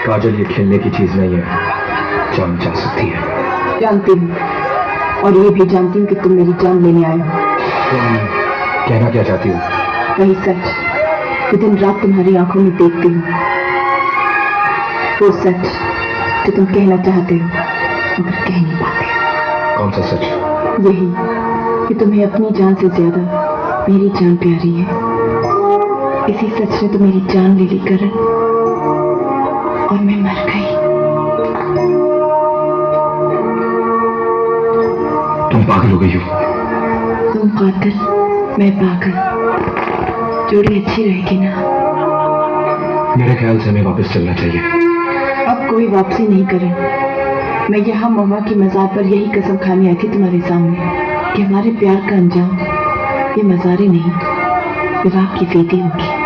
काजल, ये खेलने की चीज नहीं है, जान जा सकती है। जानती हूँ, और ये भी जानती हूँ कि तुम मेरी जान लेने आए हो। तुम कहना क्या चाहती हो? वही सच कि दिन रात तुम्हारी आंखों में देखती हूँ, वो सच जो तुम कहना चाहते हो मगर कह नहीं पाते। कौन सा सच? यही कि तुम्हें अपनी जान से ज्यादा मेरी जान प्यारी है। इसी सच ने तो मेरी जान ले ली करण, और मैं मर गई। तुम पागल हो गई हो। तुम कातिल, मैं पागल, जोड़ी अच्छी रहेगी ना? मेरे ख्याल से हमें वापस चलना चाहिए। अब कोई वापसी नहीं करें। मैं यहाँ महुआ की मज़ार पर यही कसम खाने आई थी तुम्हारे सामने कि हमारे प्यार का अंजाम ये मज़ारे नहीं, विवाह की वेदी होगी।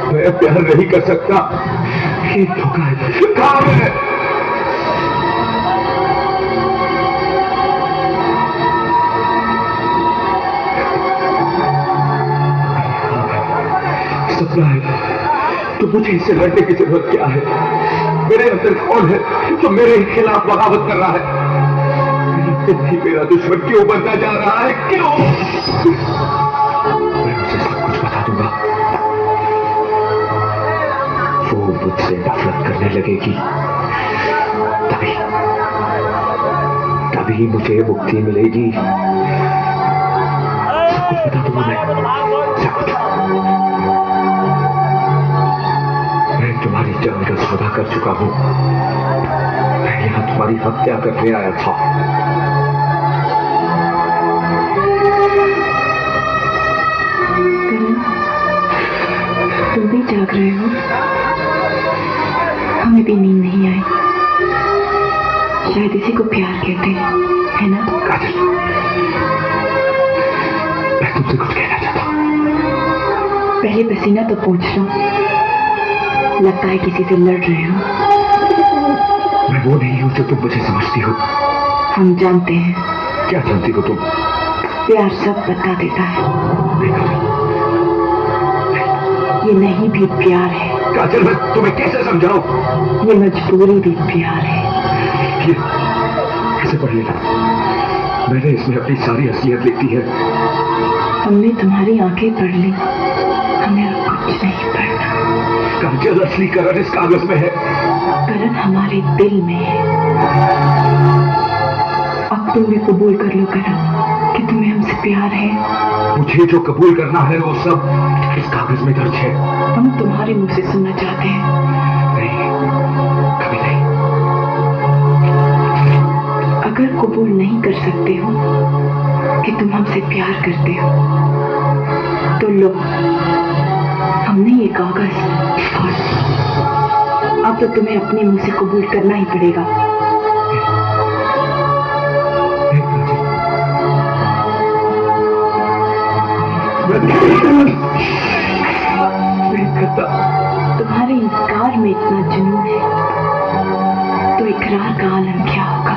मैं प्यार नहीं कर सकता, ये धोखा है। कहाँ है? सपना है तो मुझे इससे लड़ने की जरूरत क्या है? मेरे अंदर कौन है जो मेरे खिलाफ बगावत कर रहा है? दिन ही मेरा दुश्मन क्यों बनता जा रहा है? क्यों? मैं उसे सब कुछ बता दूंगा, वो मुझसे नफरत करने लगेगी, तभी मुझे मुक्ति मिलेगी। सब कुछ बता दूंगा मैं, सब कुछ। मैं तुम्हारी जान का सौदा कर चुका हूं। मैं यहां तुम्हारी हत्या करने आया था। तुम भी जाग रहे हो? हमें भी नींद नहीं आई। शायद इसी को प्यार कहते हैं, है ना? काजल, मैं तुमसे कुछ कहना चाहता हूं। पहले पसीना तो पोंछ लो, लगता है किसी से लड़ रहे हो। मैं वो नहीं हूं जो तुम मुझे समझती हो। हम जानते हैं। क्या जानती हो तुम? प्यार सब बता देता है। ये नहीं भी प्यार है। काजल, मैं तुम्हें कैसे समझाऊं? ये मजबूरी भी प्यार है। ये कैसे पढ़ लेना? मैंने इसमें अपनी सारी असलियत लिखी है। हमने तुम्हारी आंखें पढ़ ली, हमें और कुछ नहीं पढ़ना। काजल, असली करण इस कागज में है। करण हमारे दिल में है। अब तुम भी कबूल कर लो करण कि तुम्हें हमसे प्यार है। मुझे जो कबूल करना है वो सब इस कागज में दर्ज है। हम तुम्हारे मुंह से सुनना चाहते हैं। नहीं, कभी नहीं। अगर कबूल नहीं कर सकते हो कि तुम हमसे प्यार करते हो तो लो, हमने ये कागज, और अब तो तुम्हें अपने मुंह से कबूल करना ही पड़ेगा। तुम्हारे इनकार में इतना जुनून है तो इकरार का आलम क्या होगा?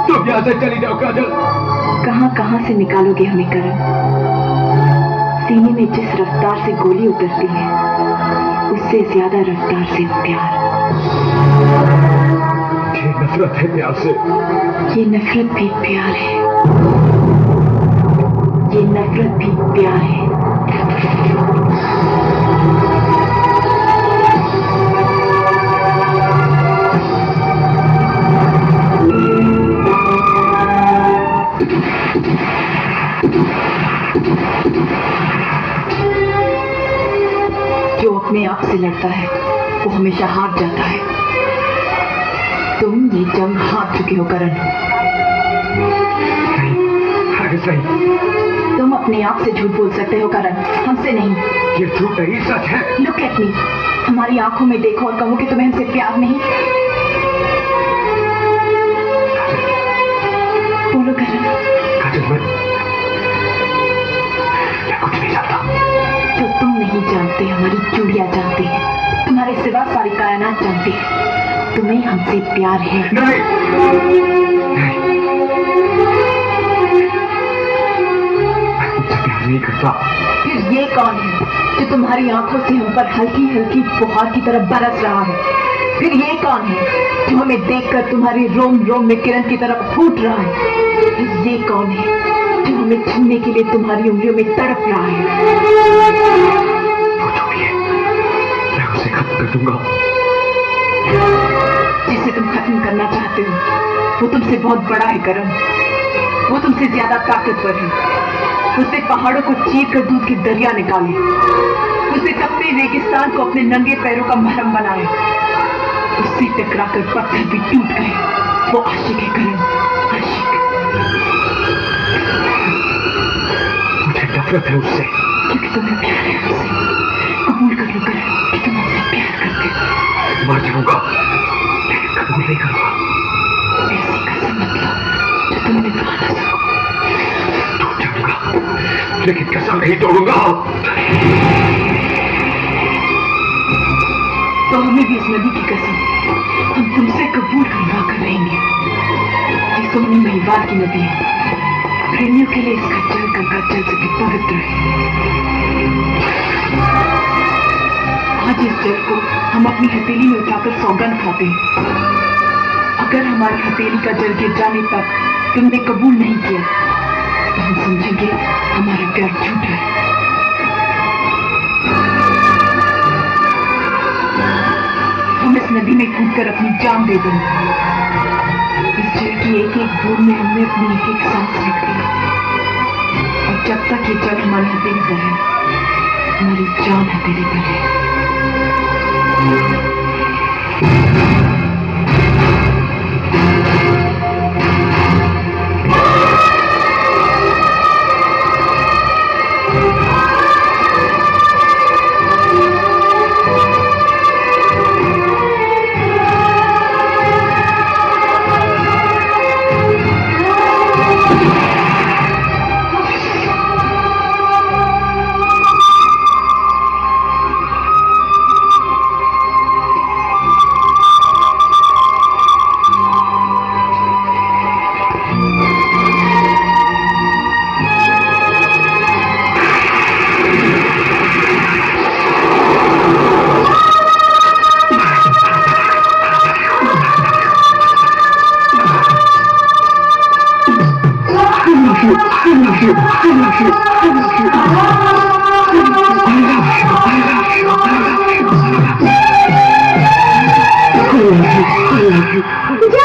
तुम यहाँ से चली जाओ काजल। कहां कहां से निकालोगे हमें करण? सीने में जिस रफ्तार से गोली उतरती है उससे ज्यादा रफ्तार से प्यार। ये नफरत है प्यार से। ये नफरत भी प्यार है। ये नफरत भी प्यार है। जो अपने आप से लड़ता है वो हमेशा हार जाता है। तुम ये जंग हार चुके हो करण। नहीं, तुम अपने आप से झूठ बोल सकते हो करण, हमसे नहीं। ये झूठ नहीं, सच है। लुक एट मी, हमारी आंखों में देखो और कहो कि तुम्हें हमसे प्यार नहीं। बोलो करण। काजल, मैं कुछ नहीं जानता। चुप। तुम्हें हमसे प्यार है। नहीं, मैं तुमसे प्यार नहीं करता। फिर ये कौन है जो तुम्हारी आंखों से हम पर हल्की हल्की फुहार की तरफ बरस रहा है? फिर ये कौन है जो हमें देखकर तुम्हारे रोम रोम में किरण की तरफ फूट रहा है? फिर ये कौन है जो हमें छूने के लिए तुम्हारी उंगलियों में तड़प रहा है? वो जो भी है, मैं उसे खत्म कर दूंगा। जिसे तुम खत्म करना चाहते हो वो तुमसे बहुत बड़ा है करण। वो तुमसे ज्यादा ताकतवर है। उसने पहाड़ों को चीर कर दूध के दरिया निकाले। उसने तपते रेगिस्तान को अपने नंगे पैरों का मरहम बनाया। उससे टकराकर पत्थर भी टूट गए। वो आशिक है करण, आशिक। मुझे नफरत है उससे, क्योंकि तुम्हें प्यार है उससे। कबूल कर लो करण कि तुम उससे प्यार करते हो। मर जाऊंगा लेकिन कबूल नहीं करूंगा। ऐसी कसम मत लो जो तुम निभा ना सको। टूट जाऊंगा लेकिन कसम नहीं तोड़ूंगा। तो हमें भी इस नदी की कसम हम तुमसे कबूल करवा कर रहेंगे। ये सोनी महिवाल की नदी है। प्रेमियों के लिए इसका जल गंगा जल से भी पवित्र है। आज इस जल को हम अपनी हथेली में उठाकर सौगंध खाते हैं। अगर हमारी हथेली का जल गिर जाने तक तुमने कबूल नहीं किया तो हम समझेंगे हमारा प्यार झूठा है। हम इस नदी में कूदकर अपनी जान दे देंगे। इस जल की एक एक बूंद में हमने अपनी एक एक सांस रख दी। और जब तक ये जल हमारी हथेली पर है हमारी जान हथेली पर है। मुझे